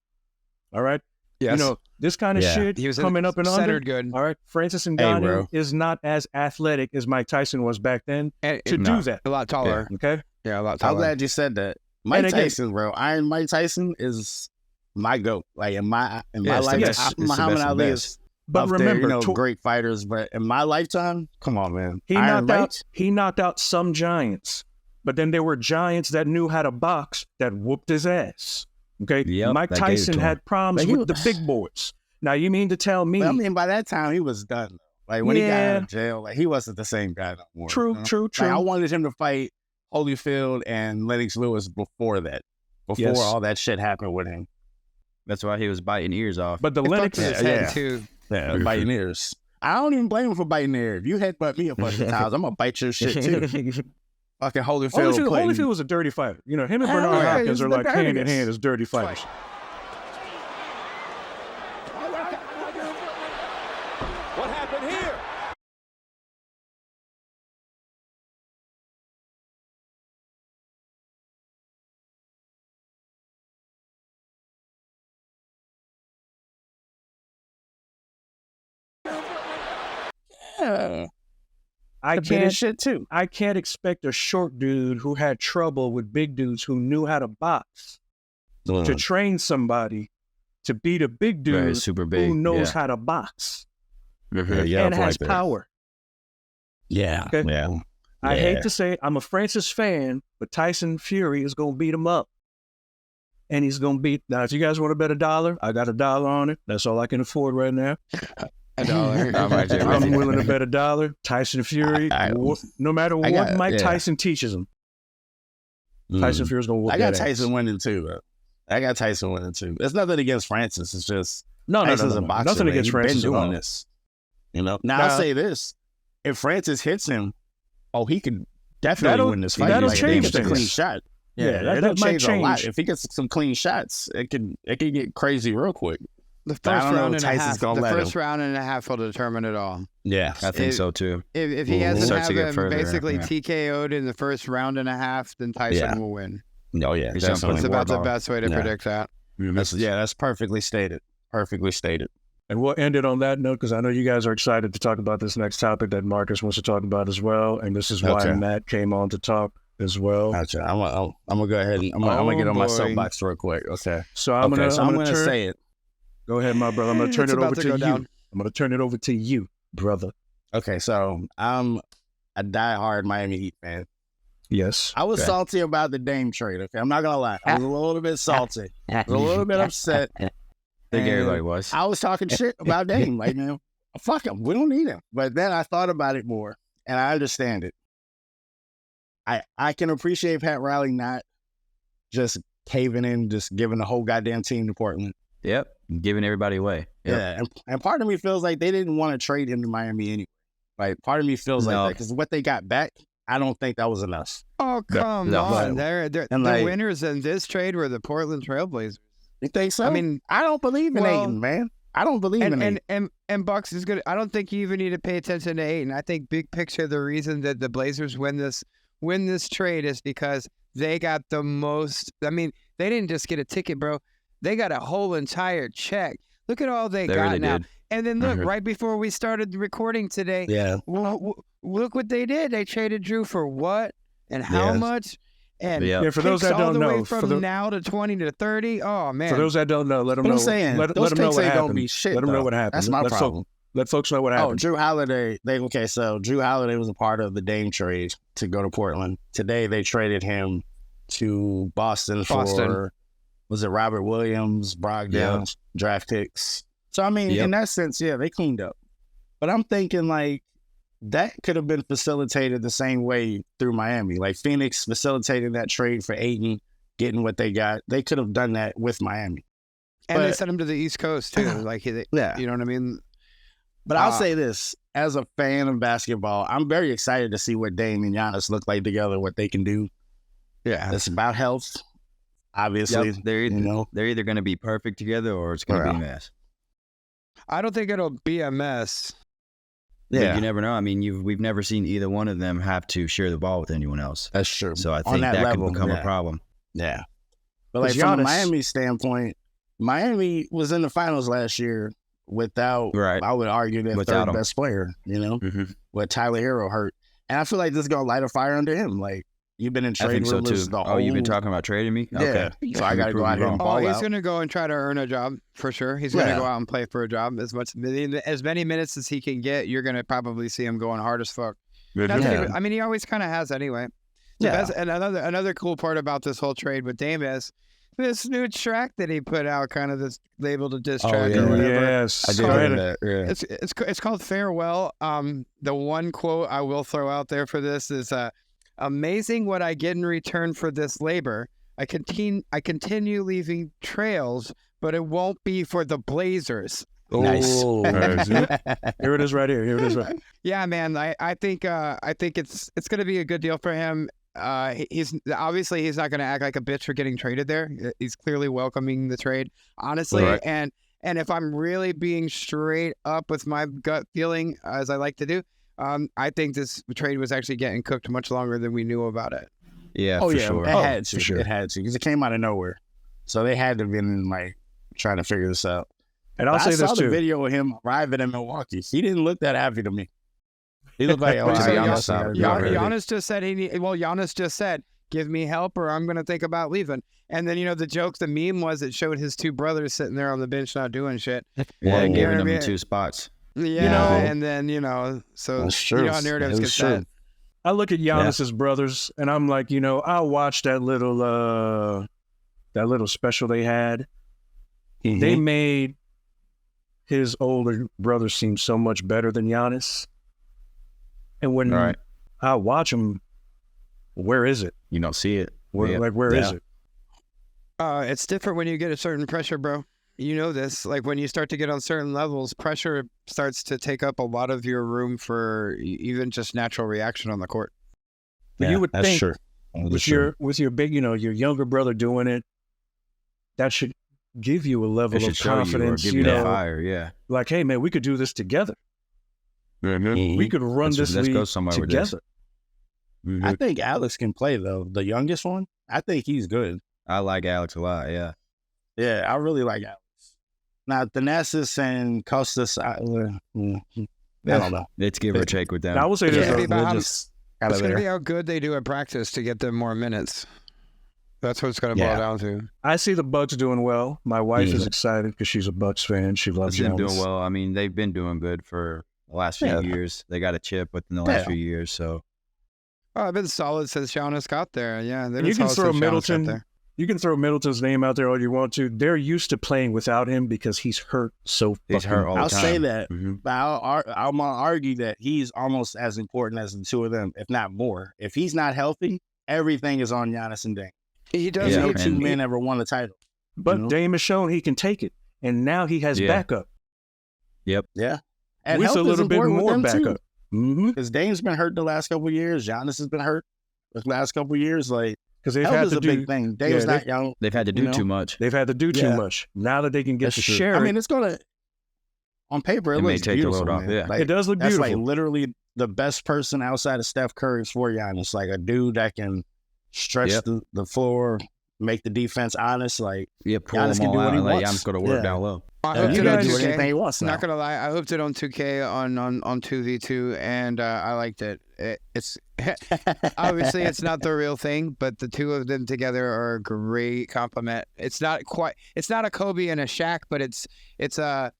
All right? Yes. This kind of shit he was coming up and under. Good. All right? Francis Ngannou is not as athletic as Mike Tyson was back then do that. A lot taller. Okay? Yeah, a lot taller. I'm glad you said that. Mike Tyson, bro. Iron Mike Tyson is my GOAT. Like in my lifetime, Muhammad Ali is. But remember, great fighters. But in my lifetime, come on, man. He knocked out some giants, but then there were giants that knew how to box that whooped his ass. Okay, Mike Tyson had problems with the big boys. Now you mean to tell me? Well, I mean, by that time he was done. Like when he got out of jail, like he wasn't the same guy no more. True. Like, I wanted him to fight Holyfield and Lennox Lewis before that. Before all that shit happened with him. That's why he was biting ears off. But the Lennox too. Yeah, biting ears. I don't even blame him for biting ear. If you headbutt me a bunch of times, I'm gonna bite your shit too. Fucking Holyfield was a dirty fighter. You know, him and Bernard Hopkins are like hand in hand as dirty fighters. What happened here? I can't expect a short dude who had trouble with big dudes who knew how to box to train somebody to beat a big dude super big, who knows how to box and has power. Yeah. Okay? Yeah. I hate to say it, I'm a Francis fan, but Tyson Fury is going to beat him up. And he's going to beat... Now, if you guys want to bet $1, I got $1 on it. That's all I can afford right now. $1. I'm willing to bet $1. Tyson Fury, no matter what Mike Tyson teaches him, Tyson Fury's going to whoop that ass. I got Tyson winning too, bro. It's nothing against Francis. It's just... Tyson's a boxer. Nothing against Francis. He's been doing this. You know? Now, I'll say this. If Francis hits him, he could definitely win this fight. That'll change a clean shot. That'll change a lot. If he gets some clean shots, it can get crazy real quick. The first round and a half will determine it all. Yeah, I think so too. If he hasn't basically TKO'd in the first round and a half, then Tyson will win. Oh yeah, that's about the best way to predict that. That's perfectly stated. And we'll end it on that note because I know you guys are excited to talk about this next topic that Marcus wants to talk about as well. And this is why Matt came on to talk as well. Gotcha. I'm gonna go ahead and I'm gonna get on my soapbox real quick. Okay. So I'm gonna say it. Go ahead, my brother. I'm gonna turn it over to you. I'm gonna turn it over to you, brother. Okay, so I'm a diehard Miami Heat fan. Yes. I was salty about the Dame trade. Okay, I'm not gonna lie. I was a little bit salty. I was a little bit upset. I think everybody was. I was talking shit about Dame. Like, man, fuck him. We don't need him. But then I thought about it more, and I understand it. I can appreciate Pat Riley not just caving in, just giving the whole goddamn team to Portland. Yep, giving everybody away. Yep. Yeah, and part of me feels like they didn't want to trade him to Miami anyway. Like, part of me feels like that because what they got back, I don't think that was enough. Oh, come on. The winners in this trade were the Portland Trailblazers. You think so? I mean, I don't believe in Ayton, man. I don't believe in Ayton. And Bucks is good. I don't think you even need to pay attention to Ayton. I think big picture, the reason that the Blazers win this trade is because they got the most. I mean, they didn't just get a ticket, bro. They got a whole entire check. Look at all they got really now. Did. And then look, right before we started recording today, look what they did. They traded Drew for what and how much? And for those that don't know, from now to 20 to 30. Oh man! For those that don't know, let them know. Let them know what happened. Let them know what happened. That's my problem. Let folks know what happened. Oh, Drew Holiday. So Drew Holiday was a part of the Dame trade to go to Portland. Today they traded him to Boston. For, was it Robert Williams, Brogdon, draft picks. So I mean, in that sense, they cleaned up. But I'm thinking like that could have been facilitated the same way through Miami. Like Phoenix facilitated that trade for Ayton, getting what they got. They could have done that with Miami. And they sent him to the East Coast too. Like, you know what I mean? But I'll say this, as a fan of basketball, I'm very excited to see what Dame and Giannis look like together, what they can do. Yeah. It's about health, obviously. Yep. They're either going to be perfect together or it's going to be a mess. I don't think it'll be a mess. Yeah. But you never know. I mean, we've never seen either one of them have to share the ball with anyone else. That's true. So I think that could become a problem. Yeah. But like from a Miami standpoint, Miami was in the finals last year without, I would argue, their third best player, with Tyler Hero hurt. And I feel like this is going to light a fire under him. Like, You've been in I trade think so rumors too. the Oh, whole... you've been talking about trading me? Yeah. Okay. So I got to go out here and Oh, ball he's out. going to go and try to earn a job for sure. He's going to go out and play for a job as many minutes as he can get. You're going to probably see him going hard as fuck. I mean, he always kind of has anyway. And another cool part about this whole trade with Dame is this new track that he put out, kind of this labeled a diss track or whatever. Yes, I did that. Yeah. It's called Farewell. The one quote I will throw out there for this is amazing what I get in return for this labor. I continue leaving trails, but it won't be for the Blazers. Nice. Here it is right here. Here it is right. Yeah, man. I think it's going to be a good deal for him. He's not going to act like a bitch for getting traded there. He's clearly welcoming the trade, honestly. Right. And if I'm really being straight up with my gut feeling, as I like to do, I think this trade was actually getting cooked much longer than we knew about it. Yeah, for sure. It had to. It had to because it came out of nowhere. So they had to have been like trying to figure this out. And I'll say I this saw too. the video of him arriving in Milwaukee. He didn't look that happy to me. He looked like Giannis just said Giannis just said, "Give me help, or I'm going to think about leaving." And then the meme was it showed his two brothers sitting there on the bench not doing shit. Yeah, giving them 2 spots. Yeah, and then so how narratives get set. I look at Giannis's brothers, and I'm like, I watched that little special they had. Mm-hmm. They made his older brother seem so much better than Giannis. And when I watch him, where is it? You don't see it. Where is it? It's different when you get a certain pressure, bro. You know this. Like when you start to get on certain levels, pressure starts to take up a lot of your room for even just natural reaction on the court. But you would think with your big, your younger brother doing it, that should give you a level of confidence. Give you that fire, Like, hey man, we could do this together. Mm-hmm. We could run this league go somewhere together. With this. I think Alex can play though. The youngest one, I think he's good. I like Alex a lot. Yeah, I really like Alex. Now Thanasis and Costas, I don't know. It's give or take with them. Now, I will say this: it's going to be how good they do at practice to get them more minutes. That's what it's going to boil down to. I see the Bucks doing well. My wife is excited because she's a Bucks fan. She loves them doing well. I mean, they've been doing good for the last few years. They got a chip within the last few years. So, I've been solid since Giannis got there. Yeah, you can throw Middleton. You can throw Middleton's name out there all you want to. They're used to playing without him because he's hurt so he's hurt all the time. I'll say that, but I'm gonna argue that he's almost as important as the two of them, if not more. If he's not healthy, everything is on Giannis and Dame. He does. No two men ever won the title. But Dame has shown he can take it, and now he has backup. Yep. Yeah. And with a little bit more backup. Because Dame's been hurt the last couple of years. Giannis has been hurt the last couple of years. Like, because they've had to do a big thing. Dame's not young. They've had to do too much. They've had to do too much. Now that they can get to share, I mean, it's gonna on paper. It may looks take beautiful. the load off. Yeah, like, it does look beautiful. That's like literally the best person outside of Steph Curry is for Giannis. Like a dude that can stretch the floor, make the defense honest. Like pull Giannis them can do all what out he and let wants. Giannis go to work down low. I hope you guys do anything he wants. Not gonna lie, I hooped it on 2K on 2v2, and I liked it. It's obviously it's not the real thing, but the two of them together are a great compliment. It's not a Kobe and a Shaq, but it's a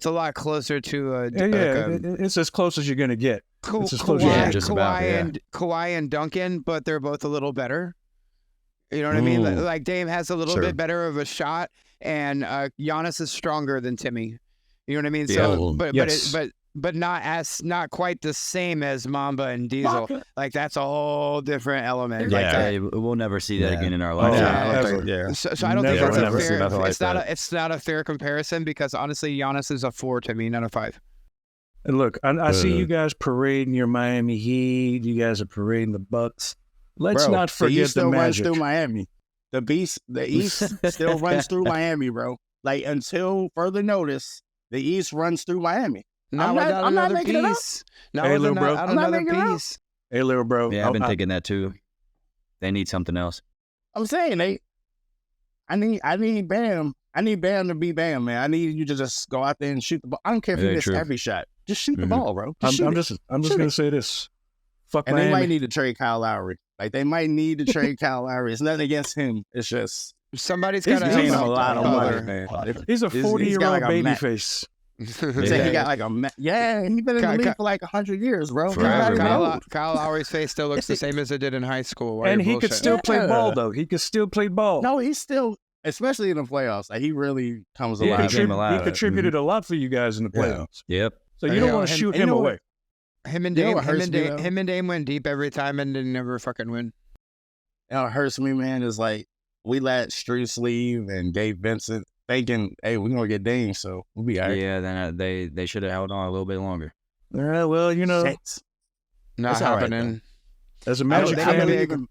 lot closer to it's as close as you're gonna get. It's as close as Kawhi and Duncan, but they're both a little better. You know what I mean? Like Dame has a little bit better of a shot, and Giannis is stronger than Timmy. You know what I mean? So, but not quite the same as Mamba and Diesel. Like that's a whole different element. We'll never see that again in our life. So I don't think that's a fair. It's not a fair comparison because honestly, Giannis is a 4 to me, not a 5. And look, I see you guys parading your Miami Heat. You guys are parading the Bucks. Let's not forget the East still runs Magic. through Miami. The East still runs through Miami, bro. Like until further notice, the East runs through Miami. I'm not making it up. Hey, little bro. I'm not making it up. Hey, little bro. Yeah, I've been thinking that too. They need something else. I'm saying I need Bam. I need Bam to be Bam, man. I need you to just go out there and shoot the ball. I don't care if you miss every shot. Just shoot the ball, bro. I'm just gonna say this. Fuck and Miami. they might need to trade Kyle Lowry. Like they might need to trade Kyle Lowry. It's nothing against him. It's just somebody's got to paying him help a lot of Butler. money, man. He's a 40-year-old baby face. He got like a yeah. He been in the league for like 100 years, bro. Kyle Lowry's face still looks the same as it did in high school. Why And you he could bullshitting? still play ball, though. He could still play ball. No, he's still, especially in the playoffs. Like he really comes He alive. contributed a lot for you guys in the playoffs. Yep. So you don't want to shoot him away. Him and Dame went deep every time and didn't never fucking win. You know, what hurts me, man, is like we let Street Sleeve and Gabe Vincent thinking, hey, we're gonna get Dame, so we'll be all right. Yeah, then they should have held on a little bit longer. Yeah, well, you know, not happening. As a Magic fan,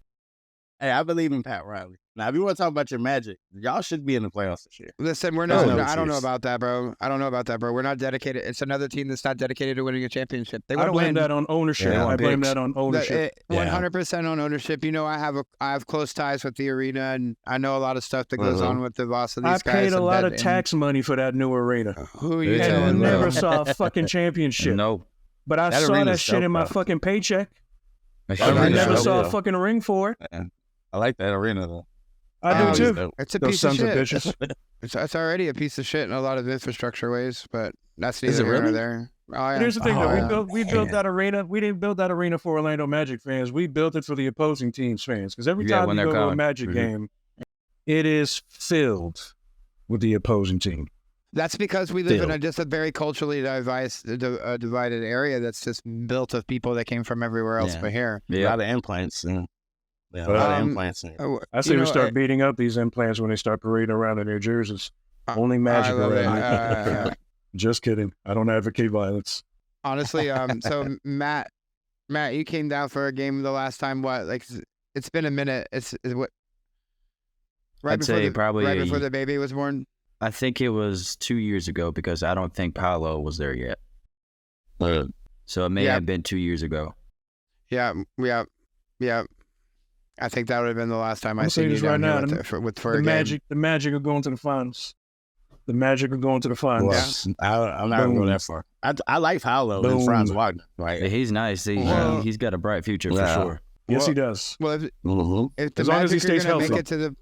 I believe in Pat Riley. Now, if you want to talk about your Magic, y'all should be in the playoffs this year. Listen, we're not. I don't know about that, bro. I don't know about that, bro. We're not dedicated. It's another team that's not dedicated to winning a championship. They I want to blame win. that on ownership. Yeah. I blame that on ownership. 100% on ownership. You know, I have close ties with the arena, and I know a lot of stuff that goes on with the loss of these guys. I paid a lot of tax money for that new arena. Who are you and telling? Never saw a fucking championship. No. But I saw that shit in my fucking paycheck. I never saw a fucking ring for it. I like that arena, though. I do too. It's a piece of shit. It's already a piece of shit in a lot of infrastructure ways, but that's neither here nor there. Oh, yeah. Here's the thing, though. We built that arena. We didn't build that arena for Orlando Magic fans. We built it for the opposing team's fans. Because every time you go to a Magic game, it is filled with the opposing team. That's because we live in just a very culturally divided area that's just built of people that came from everywhere else but here. Yeah. A lot of implants. Yeah, a lot of implants. I say we start beating up these implants when they start parading around in their jerseys. Only Magic around. Just kidding. I don't advocate violence. Honestly, so Matt, you came down for a game the last time. What? Like, it's been a minute. It's what? Right before the baby was born. I think it was 2 years ago because I don't think Paolo was there yet. So it may have been 2 years ago. Yeah. I think that would have been the last time I seen you down here for a game. The Magic are going to the finals. The Magic are going to the finals. Well, I'm not going to go that far. I like Paolo and Franz Wagner. Right? Yeah, he's nice. He's got a bright future for sure. Yes, he does. Well, if the as long Magic as he stays healthy. make it to the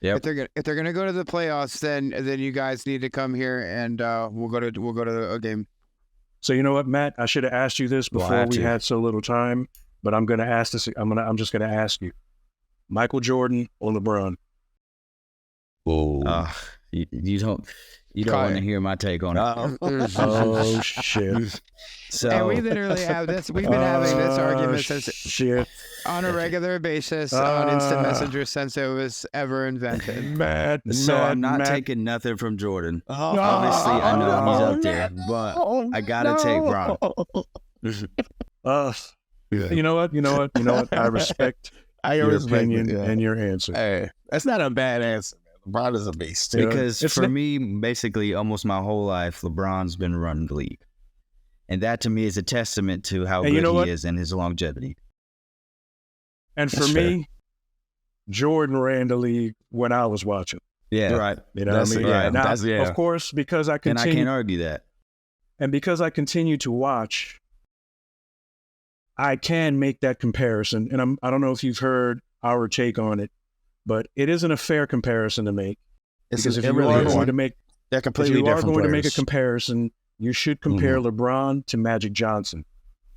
if they're gonna go to the playoffs, then you guys need to come here and we'll go to a game. So you know what, Matt? I should have asked you this before we had so little time, but I'm gonna ask this. I'm just gonna ask you: Michael Jordan or LeBron? You don't want to hear my take on it. Oh shit! So and we literally have this. We've been having this argument on a regular basis on Instant Messenger since it was ever invented. I'm not taking nothing from Jordan. Obviously, I know he's up there, but I gotta take Bron. You know what? I respect your opinion and your answer. Hey, that's not a bad answer. LeBron is a beast. Because for me, basically, almost my whole life, LeBron's been running the league. And that, to me, is a testament to how good he is and his longevity. And for me, Jordan ran the league when I was watching. Yeah. Right. You know what I mean? Right. Now, of course, because I continue... And I can't argue that. And because I continue to watch, I can make that comparison. And I don't know if you've heard our take on it, but it isn't a fair comparison to make. Because if you are going to make a comparison, you should compare LeBron to Magic Johnson.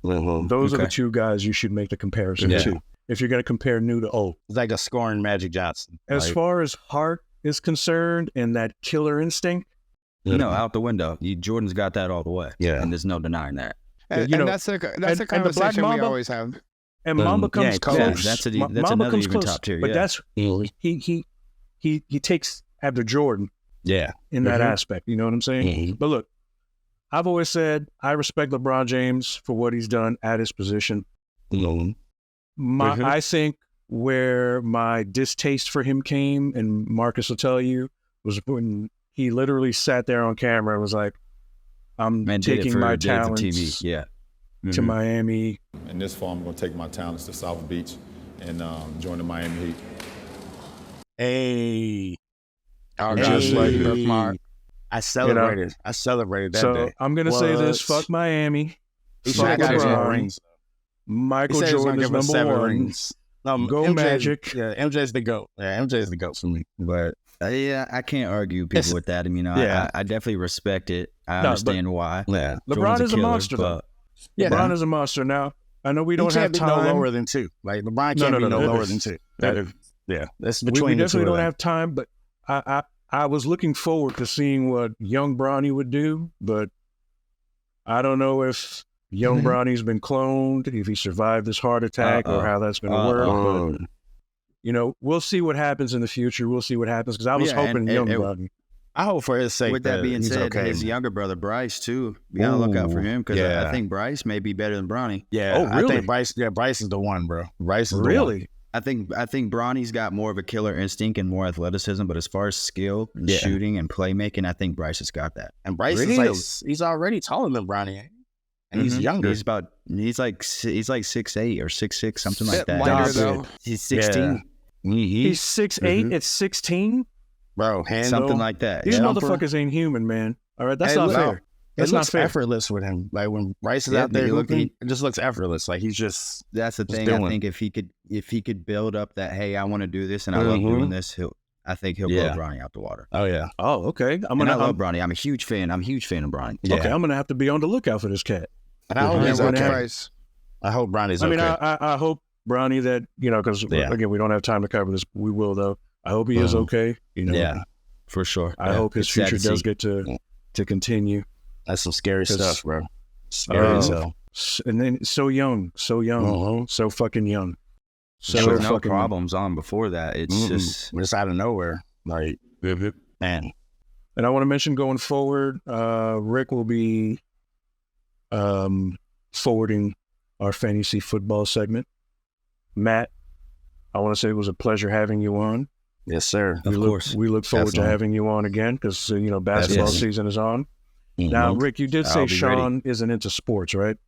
Those are the two guys you should make the comparison to. If you're going to compare new to old. It's like a scoring Magic Johnson. As far as heart is concerned and that killer instinct. No, out the window. Jordan's got that all the way. Yeah. And there's no denying that. And that's a conversation we always have. And Mamba comes close. That's Mamba another comes even close, top tier. But that's he takes after Jordan. Yeah. In that aspect, you know what I'm saying? But look, I've always said I respect LeBron James for what he's done at his position. I think where my distaste for him came, and Marcus will tell you, was when he literally sat there on camera and was like, "I'm taking my talents to Miami." In this fall, I'm going to take my talents to South Beach and join the Miami Heat. Hey. Just like Mark. I celebrated. I celebrated that day. I'm going to say this. Fuck Miami. Fuck LeBron. Michael Jordan is number one. Go MJ, Magic. Yeah, MJ's the GOAT. Yeah, MJ's the GOAT for me. But yeah, I can't argue people with that. I mean, I definitely respect it. I understand why. Yeah, LeBron is a monster, though. LeBron is a monster. Now, I know we don't have time. No lower than 2. Like LeBron can't be no lower than 2. That's between we the definitely two don't have time. But I was looking forward to seeing what young Bronny would do, but I don't know if young Bronny's been cloned, if he survived this heart attack, or how that's going to work. But, you know, we'll see what happens in the future. We'll see what happens, because I was hoping young Bronny. I hope for his sake. With that being said, his younger brother Bryce too. We gotta look out for him, because I think Bryce may be better than Bronny. Yeah. Oh, really? I think Bryce. Yeah, Bryce is the one, bro. Bryce is really. The one. I think Bronny's got more of a killer instinct and more athleticism, but as far as skill, shooting, and playmaking, I think Bryce has got that. And Bryce is like, he's already taller than Bronny, and he's younger. He's like 6'8" or 6'6", something like that. Lighter, though. He's 16. Yeah. He's 6'8" at 16. Bro, something like that. These motherfuckers ain't human, man. All right, that's not fair. It looks effortless with him. Like when Bryce is out there, it just looks effortless. Like he's just. That's the thing. I think if he could build up that, hey, I want to do this and I love doing this, I think he'll blow Bronny out the water. Oh yeah. Oh okay. I love Bronny. I'm a huge fan. I'm a huge fan of Bronny. Yeah. Okay, I'm gonna have to be on the lookout for this cat. And I hope he's okay. I hope Bronny's okay. I hope Bronny that, you know, because again, we don't have time to cover this. We will though. I hope he is okay. You know. Yeah. For sure. I hope his future does get to continue. That's some scary stuff, bro. Scary as hell. And then so young, so fucking young. So no problems on before that. It's just out of nowhere. Like, man. And I want to mention going forward, Rick will be forwarding our fantasy football segment. Matt, I want to say it was a pleasure having you on. Yes, sir. Of course. We look forward to having you on again, because, you know, basketball season is on. Now, Rick, you did say Sean isn't into sports, right?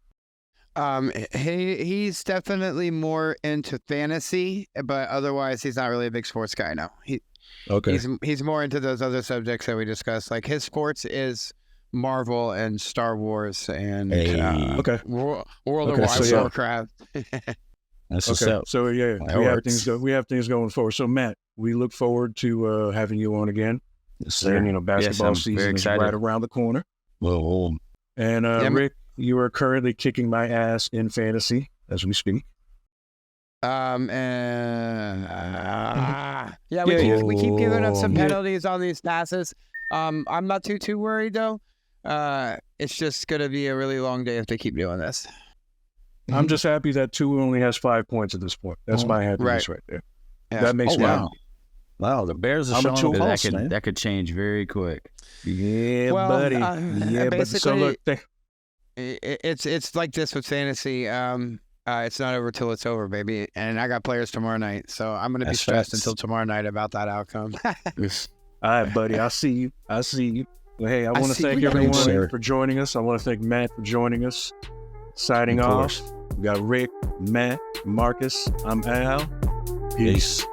He's definitely more into fantasy, but otherwise he's not really a big sports guy now. He's more into those other subjects that we discussed. Like his sports is Marvel and Star Wars and World of Warcraft. That's okay. So we have things going forward. So Matt, we look forward to having you on again. Yes, sir. And, you know, basketball season is right around the corner. Well, and Rick, you are currently kicking my ass in fantasy as we speak. We keep giving up some penalties on these passes. I'm not too worried though. It's just gonna be a really long day if they keep doing this. I'm just happy that Tua only has 5 points at this point. That's my happiness right there. Yeah. That makes me happy. Wow, the Bears are showing that could change very quick. Yeah, buddy. But so look, it's like this with fantasy. It's not over till it's over, baby. And I got players tomorrow night, so I'm gonna be stressed until tomorrow night about that outcome. All right, buddy. I'll see you. Well, hey, I want to thank everyone for joining us. I want to thank Matt for joining us. Signing off. We got Rick, Matt, Marcus. I'm Al. Peace.